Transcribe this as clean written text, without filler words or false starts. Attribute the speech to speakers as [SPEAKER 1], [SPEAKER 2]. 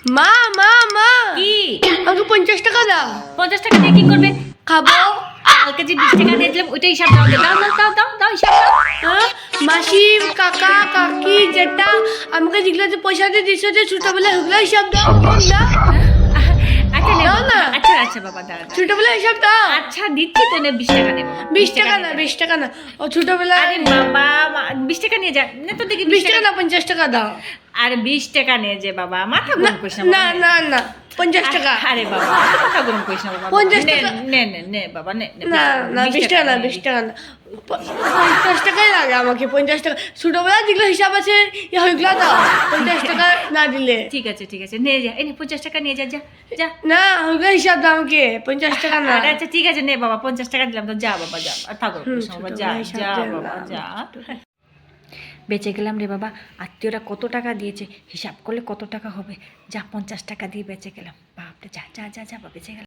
[SPEAKER 1] মা মা মা
[SPEAKER 2] কি
[SPEAKER 1] আমাকে 50 টাকা দাও।
[SPEAKER 2] 50 টাকা দিয়ে কি করবে?
[SPEAKER 1] খাবো।
[SPEAKER 2] কালকে যে 20 টাকা দিয়েছিলাম ওইটা হিসাব দাও, দাও দাও দাও দাও দাও হিসাব দাও।
[SPEAKER 1] হ্যাঁ? মাসি কাকা কাকি যেটা আমাকে যেগুলো যে পয়সা দিয়ে দিচ্ছে যে ছোটবেলা ওগুলো হিসাব দাও দাও।
[SPEAKER 2] আচ্ছা নে
[SPEAKER 1] দাও না।
[SPEAKER 2] আচ্ছা আচ্ছা বাবা দাঁড়া দাঁড়া।
[SPEAKER 1] ছোটবেলা হিসাব দাও।
[SPEAKER 2] আচ্ছা দিচ্ছি তো, নে 20 টাকা নে বাবা।
[SPEAKER 1] 20 টাকা না 20 টাকা না ও ছোটবেলা
[SPEAKER 2] আরে বাবা 20 টাকা নিয়ে যা, নে তো দেখি
[SPEAKER 1] 20 টাকা না 50 টাকা দাও।
[SPEAKER 2] আরে 20 টাকা নিয়ে যে বাবা, মাথা
[SPEAKER 1] না
[SPEAKER 2] গরম করিস না
[SPEAKER 1] না
[SPEAKER 2] বাবা, নে।
[SPEAKER 1] না না 50 টাকা।
[SPEAKER 2] আরে বাবা মাথা গরম করিস না বাবা,
[SPEAKER 1] 50
[SPEAKER 2] নে
[SPEAKER 1] টাকা।
[SPEAKER 2] নে নে নে বাবা নে নে,
[SPEAKER 1] না না 20 টাকা না
[SPEAKER 2] নে।
[SPEAKER 1] 20 টাকা না 50 টাকাই লাগে আমাকে 50 টাকা ছোটবেলা যেগুলো হিসাব আছে ওইগুলো দাও 50 টাকা না দিলে।
[SPEAKER 2] ঠিক আছে নিয়ে যা, এই নে 50 টাকা নিয়ে যা যা যা।
[SPEAKER 1] না ওইগুলো হিসাব দাও আমাকে 50 টাকা না।
[SPEAKER 2] আরে আচ্ছা ঠিক আছে নে বাবা, 50 টাকা দিলাম তো, যা বাবা যা, আর থাকো বাবা, যা
[SPEAKER 1] ছোটবেলায় হিসাব
[SPEAKER 2] যা
[SPEAKER 1] দেয়
[SPEAKER 2] বাবা
[SPEAKER 1] না।
[SPEAKER 2] যা। বেঁচে গেলাম রে বাবা, আত্মীয়রা কত টাকা দিয়েছে হিসাব করলে কত টাকা হবে, যা 50 টাকা দিয়ে বেঁচে গেলাম, বাপরে যা যা যা যা বেঁচে গেলাম।